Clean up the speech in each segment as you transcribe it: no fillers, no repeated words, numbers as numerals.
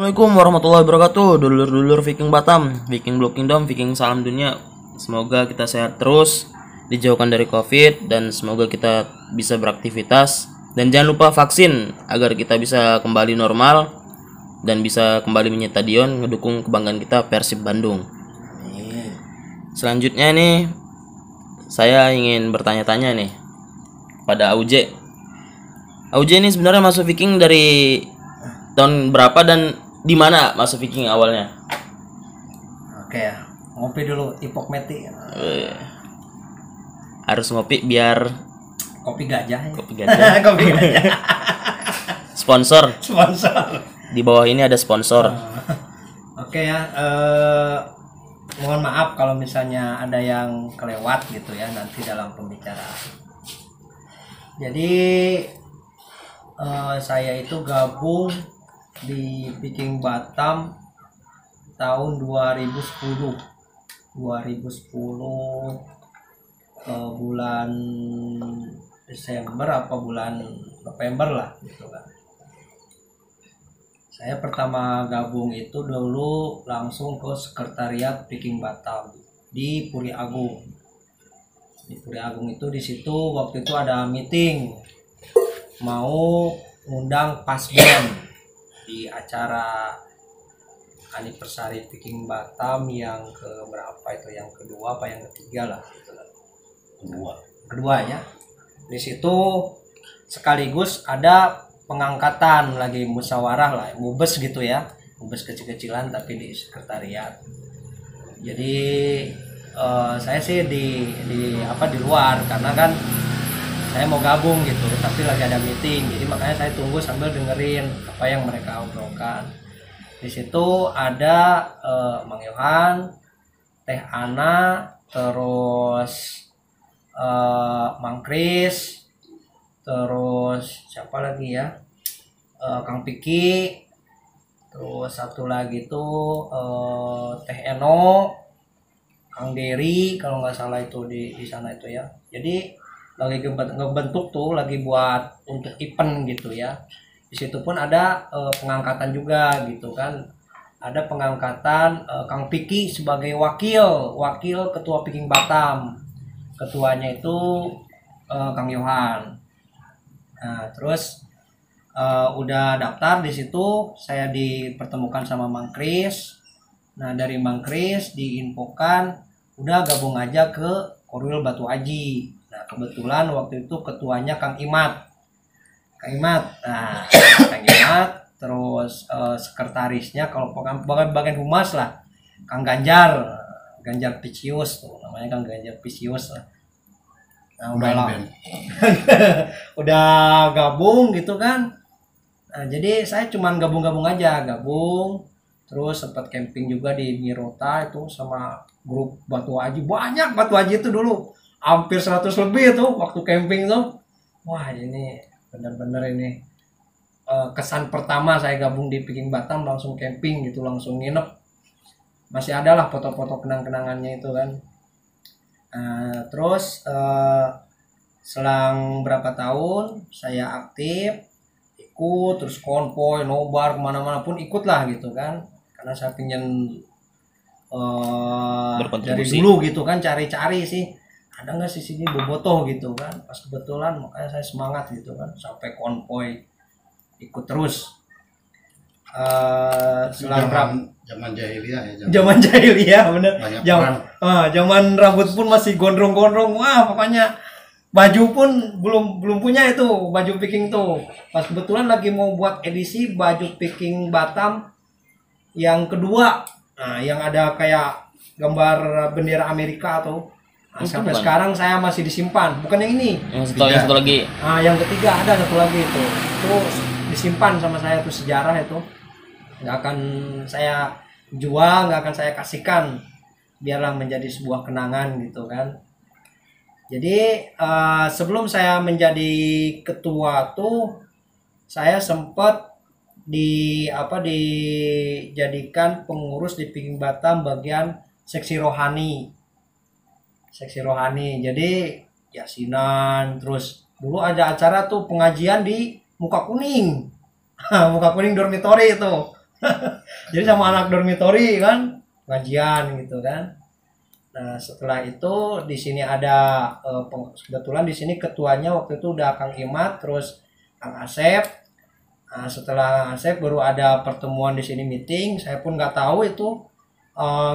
Assalamualaikum warahmatullahi wabarakatuh. Dulur-dulur Viking Batam, Viking Blue Kingdom, Viking Salam Dunia. Semoga kita sehat terus, dijauhkan dari COVID, dan semoga kita bisa beraktivitas. Dan jangan lupa vaksin agar kita bisa kembali normal dan bisa kembali menyertai stadion ngedukung kebanggaan kita Persib Bandung. Selanjutnya nih, saya ingin bertanya-tanya nih pada Auj. Auj ini sebenarnya masuk Viking dari tahun berapa dan di mana masuk Viking awalnya? Oke ya, ngopi dulu Ipok Meti. Harus ngopi biar Kopi gajah. Ya? kopi gajah. Kopi gajah. Sponsor. Sponsor. Di bawah ini ada sponsor. Oke ya, mohon maaf kalau misalnya ada yang kelewat gitu ya nanti dalam pembicaraan. Jadi saya itu gabung di Viking Batam tahun 2010 bulan Desember apa bulan November lah gitu kan. Saya pertama gabung itu dulu langsung ke sekretariat Viking Batam di Puri Agung. Di Puri Agung itu di situ waktu itu ada meeting mau ngundang Pasben di acara anniversary Viking Batam yang ke berapa itu, yang kedua apa yang ketiga lah gitu kan. Kedua ya. Di situ sekaligus ada pengangkatan lagi musyawarah lah, mubes gitu ya, mubes kecil-kecilan tapi di sekretariat. Jadi saya sih di luar karena kan saya mau gabung gitu, tapi lagi ada meeting, jadi makanya saya tunggu sambil dengerin apa yang mereka obrolkan. Di situ ada Mang Yohan, Teh Ana, terus Mang Kris, terus siapa lagi ya, Kang Piki, terus satu lagi tuh Teh Eno, Kang Dery kalau nggak salah itu di sana itu ya. Jadi lagi ngebentuk tuh, lagi buat untuk event gitu ya. Di situ pun ada pengangkatan juga gitu kan. Ada pengangkatan Kang Piki sebagai wakil ketua Viking Batam. Ketuanya itu Kang Yohan. Nah, terus udah daftar di situ, saya dipertemukan sama Mang Kris. Nah, dari Mang Kris diinfokan udah gabung aja ke Korwil Batu Aji. Nah, kebetulan waktu itu ketuanya Kang Imat. Nah, Kang Imat, terus sekretarisnya kalau bagian humas lah, Kang Ganjar Picius tuh, namanya Kang Ganjar Picius lah. Nah, udah gabung gitu kan. Nah, jadi saya cuman gabung aja, terus sempat camping juga di Mirota itu sama grup Batu Aji. Banyak Batu Aji itu dulu, hampir 100 lebih tuh waktu camping tuh. Wah, ini bener-bener ini kesan pertama saya gabung di Viking Batam, langsung camping gitu, langsung nginep. Masih ada lah foto-foto kenang-kenangannya itu kan. Terus selang berapa tahun saya aktif ikut, terus konvoy nobar kemana-mana pun ikut lah gitu kan, karena saya pengen dari dulu gitu kan cari-cari sih ada nggak sih sini bobotoh gitu kan. Pas kebetulan makanya saya semangat gitu kan, sampai konvoy ikut terus. Zaman jahiliyah ya. Zaman jahiliyah bener. Zaman rambut pun masih gondrong-gondrong. Wah, pokoknya baju pun belum punya itu baju Viking tuh. Pas kebetulan lagi mau buat edisi baju Viking Batam yang kedua. Nah, yang ada kayak gambar bendera Amerika tuh. Nah, sampai bukan. Sekarang saya masih disimpan. Bukan yang ini. Yang satu lagi. Yang ketiga ada satu lagi itu. Itu disimpan sama saya tuh, sejarah itu. Nggak akan saya jual, nggak akan saya kasihkan, biarlah menjadi sebuah kenangan gitu kan. Jadi sebelum saya menjadi ketua tuh saya sempat dijadikan pengurus di Viking Batam bagian seksi rohani. Jadi yasinan, terus dulu ada acara tuh pengajian di Muka Kuning. Muka Kuning dormitory itu. Jadi sama anak dormitory kan ngajian gitu kan. Nah setelah itu di sini ada kebetulan di sini ketuanya waktu itu udah Kang Imat, terus Kang Asep. Nah, setelah Asep baru ada pertemuan di sini meeting. Saya pun nggak tahu itu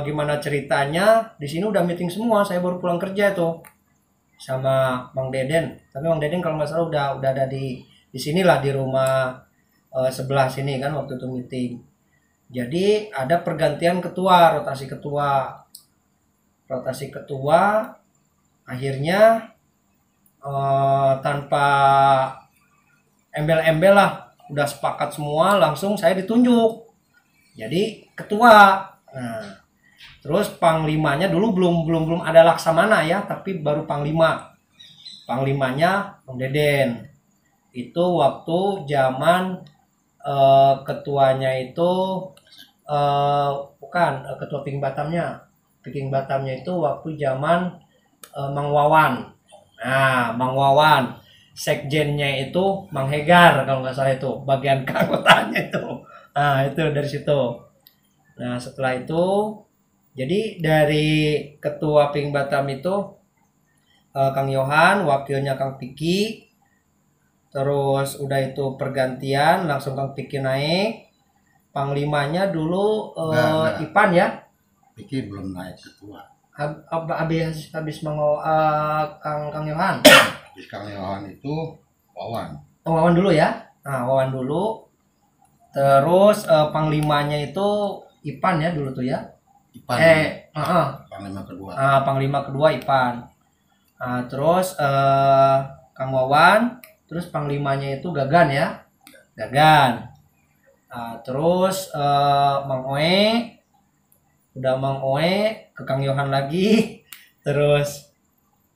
gimana ceritanya. Di sini udah meeting semua. Saya baru pulang kerja itu sama Bang Deden. Tapi Bang Deden kalau nggak salah udah ada di sinilah di rumah sebelah sini kan waktu itu meeting. Jadi ada pergantian ketua, rotasi ketua, akhirnya tanpa embel-embel lah, udah sepakat semua, langsung saya ditunjuk jadi ketua. Nah terus panglimanya dulu belum ada laksamana ya, tapi baru panglimanya Bang Deden. Itu waktu zaman ketuanya itu bukan ketua Piking Batamnya itu waktu zaman Mang Wawan. Nah Mang Wawan, sekjennya itu Mang Hegar kalau nggak salah, itu bagian keanggotaannya itu. Nah itu dari situ. Nah setelah itu jadi dari ketua Piking Batam itu Kang Yohan, wakilnya Kang Piki. Terus udah itu pergantian, langsung Kang Piki naik. Panglimanya dulu Ipan ya. Piki belum naik ketua. Habis Kang Yohan. Habis Kang Yohan itu Wawan. Oh, Wawan dulu ya. Nah, Wawan dulu. Terus panglimanya itu Ipan ya dulu tuh ya. Ipan. Panglima kedua. Panglima kedua Ipan. Terus Kang Wawan, terus panglimanya itu Gagan ya. Gagan. Terus Mang Oe, udah Mang Oe ke Kang Yohan lagi, terus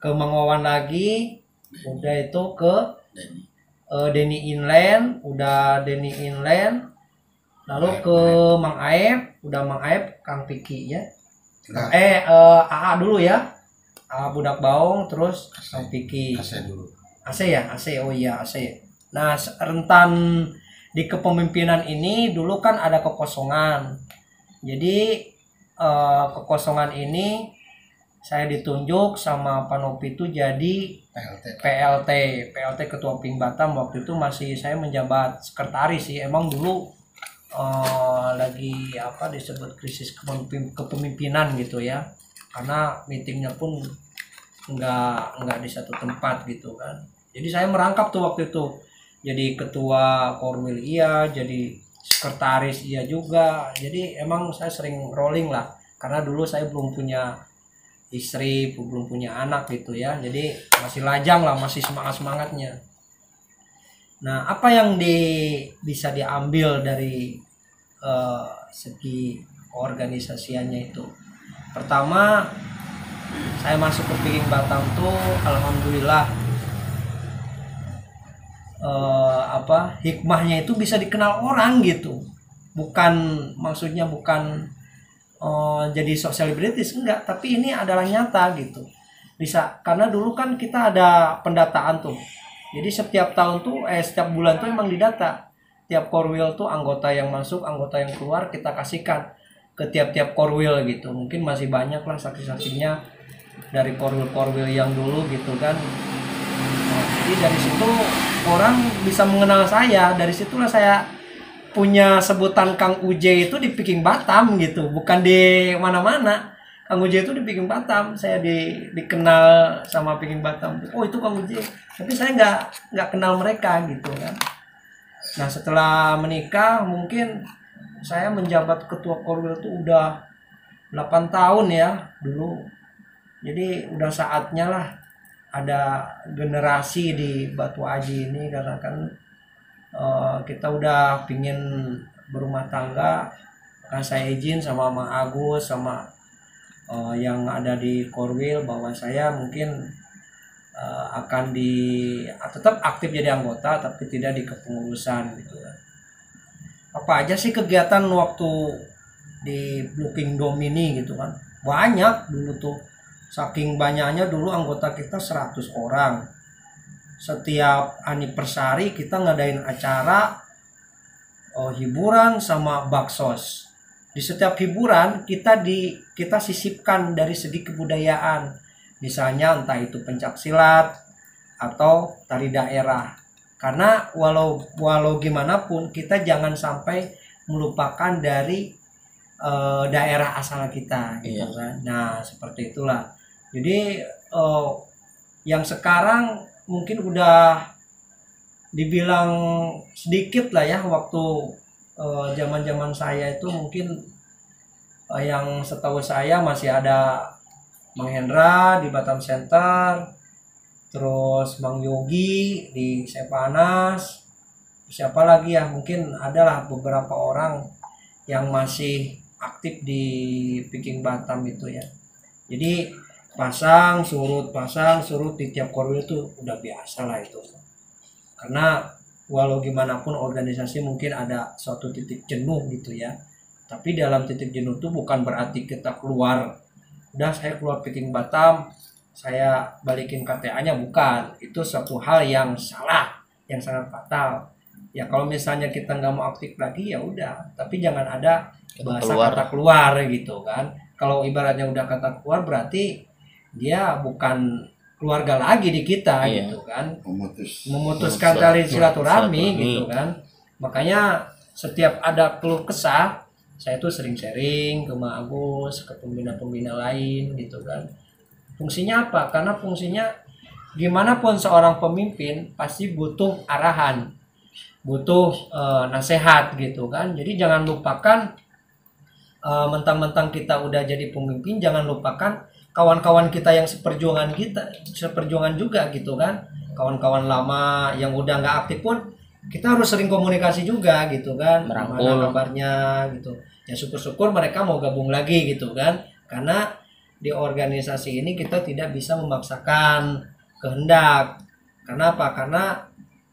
ke Mang Wawan lagi, udah itu ke Denny Inland, udah Denny Inland, lalu ke Mang Aep, udah Mang Aep Kang Piki ya. AA dulu ya, AA Budak Baung, terus Kang Piki. AC dulu. AC ya, AC, oh iya AC. Nah rentan di kepemimpinan ini dulu kan ada kekosongan. Jadi kekosongan ini saya ditunjuk sama Pak Nopi itu jadi PLT Ketua Ping Batam. Waktu itu masih saya menjabat sekretaris sih. Emang dulu lagi disebut krisis kepemimpinan gitu ya. Karena meetingnya pun nggak di satu tempat gitu kan. Jadi saya merangkap tuh waktu itu. Jadi ketua Korwil iya, jadi sekretaris iya juga. Jadi emang saya sering rolling lah, karena dulu saya belum punya istri, belum punya anak gitu ya. Jadi masih lajang lah, masih semangatnya. Nah apa yang bisa diambil dari segi organisasiannya itu? Pertama, saya masuk ke Piking Batam tuh alhamdulillah hikmahnya itu bisa dikenal orang gitu. Maksudnya bukan jadi selebritis enggak, tapi ini adalah nyata gitu. Bisa karena dulu kan kita ada pendataan tuh. Jadi setiap tahun tuh setiap bulan tuh emang didata. Tiap korwil tuh anggota yang masuk, anggota yang keluar kita kasihkan ke tiap-tiap korwil gitu. Mungkin masih banyak lah saksi-saksinya dari korwil-korwil yang dulu gitu kan. Jadi dari situ orang bisa mengenal saya. Dari situlah saya punya sebutan Kang Uje itu di Piking Batam gitu, bukan di mana-mana. Kang Uje itu di Piking Batam, saya dikenal sama Piking Batam. Oh itu Kang Uje, tapi saya nggak kenal mereka gitu kan. Nah setelah menikah mungkin saya menjabat ketua Korwil itu udah 8 tahun ya dulu. Jadi udah saatnya lah ada generasi di Batu Aji ini, karena kan kita udah pingin berumah tangga. Kan saya izin sama Mang Agus sama yang ada di Korwil bahwa saya mungkin akan tetap aktif jadi anggota tapi tidak di kepengurusan gitu kan. Apa aja sih kegiatan waktu di Booking Dome ini gitu kan? Banyak dulu tuh. Saking banyaknya dulu anggota kita 100 orang. Setiap anniversary kita ngadain acara hiburan sama baksos. Di setiap hiburan kita sisipkan dari segi kebudayaan, misalnya entah itu pencak silat atau tari daerah. Karena walau gimana pun kita jangan sampai melupakan dari daerah asal kita gitu kan. Nah, seperti itulah. Jadi yang sekarang mungkin udah dibilang sedikit lah ya, waktu zaman-zaman saya itu mungkin yang setahu saya masih ada Mang Hendra di Batam Center, terus Bang Yogi di Sepanas, siapa lagi ya, mungkin adalah beberapa orang yang masih aktif di Viking Batam itu ya. Jadi pasang surut di tiap korwil itu udah biasa lah itu. Karena walau gimana pun organisasi mungkin ada suatu titik jenuh gitu ya. Tapi dalam titik jenuh itu bukan berarti kita keluar, udah saya keluar Viking Batam, saya balikin KTA-nya, bukan. Itu suatu hal yang salah, yang sangat fatal. Ya kalau misalnya kita nggak mau aktif lagi ya udah, tapi jangan ada bahasa kata keluar gitu kan. Kalau ibaratnya udah kata keluar berarti dia bukan keluarga lagi di kita gitu kan. Memutuskan tali silaturahmi gitu kan. Makanya setiap ada keluh kesah, saya tuh sering sharing ke Mak Agus, ke pembina-pembina lain gitu kan. Fungsinya apa? Karena fungsinya gimana pun seorang pemimpin pasti butuh arahan, butuh nasihat gitu kan. Jadi jangan lupakan, mentang-mentang kita udah jadi pemimpin, jangan lupakan kawan-kawan kita yang seperjuangan juga gitu kan. Kawan-kawan lama yang udah nggak aktif pun kita harus sering komunikasi juga gitu kan. Mana kabarnya gitu. Ya syukur-syukur mereka mau gabung lagi gitu kan. Karena di organisasi ini kita tidak bisa memaksakan kehendak. Karena apa? Karena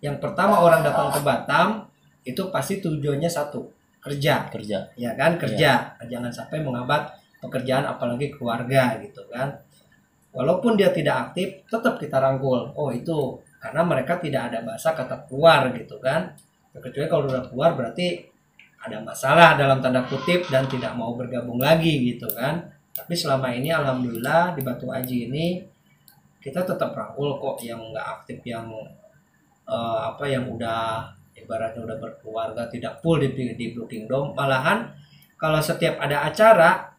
yang pertama orang datang ke Batam itu pasti tujuannya satu, kerja. Ya kan, kerja. Jangan sampai menghambat pekerjaan apalagi keluarga gitu kan. Walaupun dia tidak aktif tetap kita rangkul. Oh itu karena mereka tidak ada bahasa kata keluar gitu kan. Kecuali kalau udah keluar berarti ada masalah dalam tanda kutip dan tidak mau bergabung lagi gitu kan. Tapi selama ini alhamdulillah di Batu Aji ini kita tetap rangkul kok yang nggak aktif, yang yang udah ibaratnya udah berkeluarga, tidak full di Booking Dome. Malahan kalau setiap ada acara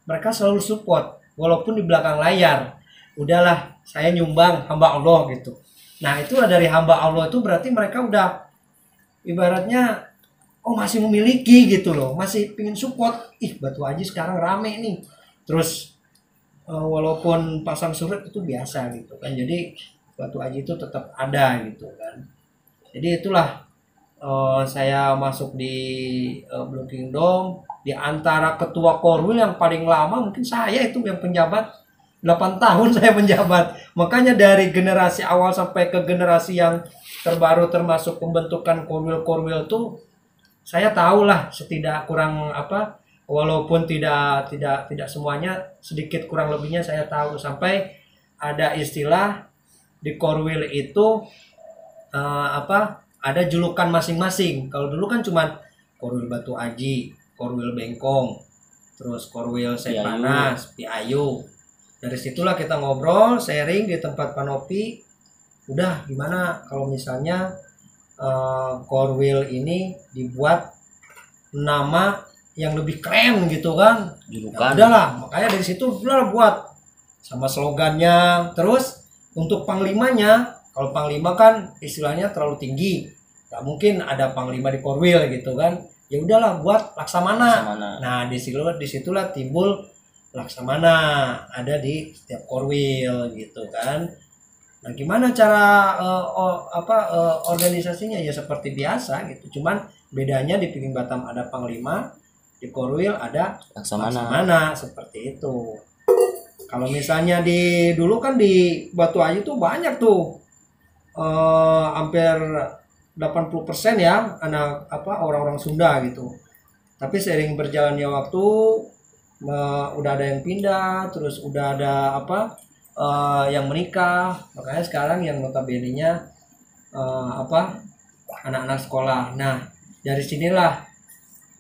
mereka selalu support walaupun di belakang layar. Udahlah saya nyumbang hamba Allah gitu. Nah itulah dari hamba Allah itu berarti mereka udah ibaratnya masih memiliki gitu loh, masih pingin support. Batu Aji sekarang rame nih. Terus walaupun pasang surut itu biasa gitu kan. Jadi Batu Aji itu tetap ada gitu kan. Jadi itulah saya masuk di Booking Dome. Di antara ketua Korwil yang paling lama mungkin saya itu yang penjabat 8 tahun saya penjabat. Makanya dari generasi awal sampai ke generasi yang terbaru termasuk pembentukan Korwil tuh saya tahu lah setidak kurang walaupun tidak semuanya, sedikit kurang lebihnya saya tahu. Sampai ada istilah di Korwil itu ada julukan masing-masing. Kalau dulu kan cuma Korwil Batu Aji, Korwil Bengkong, terus Korwil Sepanas, Piayu. Dari situlah kita ngobrol, sharing di tempat Panopi. Udah gimana kalau misalnya Korwil ini dibuat nama yang lebih keren gitu kan. Julukan. Udahlah, makanya dari situ udah buat sama slogannya. Terus untuk panglimanya, kalau panglima kan istilahnya terlalu tinggi, nggak mungkin ada panglima di Korwil gitu kan. Ya udahlah buat Laksamana. Nah disitulah timbul Laksamana ada di setiap Korwil gitu kan. Nah gimana cara organisasinya ya seperti biasa gitu. Cuman bedanya di Viking Batam ada panglima, di Korwil ada Laksamana seperti itu. Kalau misalnya dulu kan di Batu Aji tuh banyak tuh hampir 80% ya orang-orang Sunda gitu. Tapi seiring berjalannya waktu udah ada yang pindah, terus udah ada yang menikah. Makanya sekarang yang notabene-nya anak-anak sekolah. Nah, dari sinilah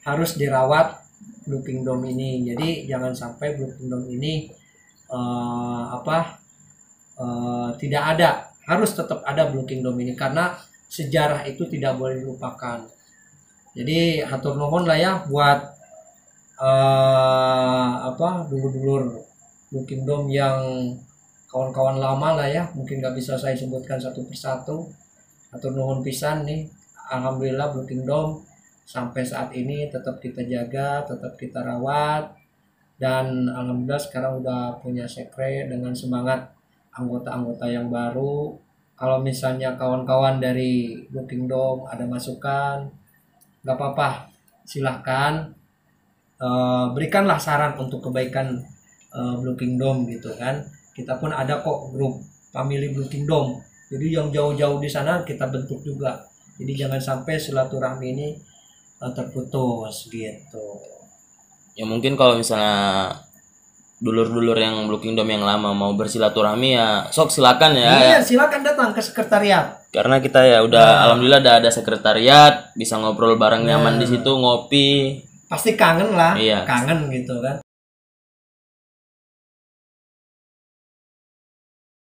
harus dirawat Blue Kingdom ini. Jadi jangan sampai Blue Kingdom ini tidak ada, harus tetap ada Blue Kingdom ini karena sejarah itu tidak boleh dilupakan. Jadi hatur nuhun lah ya buat dulur-dulur Blue Kingdom yang kawan-kawan lama lah ya, mungkin nggak bisa saya sebutkan satu persatu. Hatur nuhun pisan nih, alhamdulillah Blue Kingdom sampai saat ini tetap kita jaga, tetap kita rawat, dan alhamdulillah sekarang udah punya sekre dengan semangat anggota-anggota yang baru. Kalau misalnya kawan-kawan dari Blue Kingdom ada masukan, nggak apa-apa, silahkan berikanlah saran untuk kebaikan Blue Kingdom gitu kan. Kita pun ada kok grup family Blue Kingdom, jadi yang jauh-jauh di sana kita bentuk juga. Jadi jangan sampai silaturahmi ini terputus gitu. Ya mungkin kalau misalnya dulur-dulur yang Blue Kingdom yang lama mau bersilaturahmi ya sok silakan ya. Iya, silakan datang ke sekretariat. Karena kita ya udah alhamdulillah ada sekretariat, bisa ngobrol bareng nyaman di situ, ngopi. Pasti kangen lah, Iya. kangen gitu kan.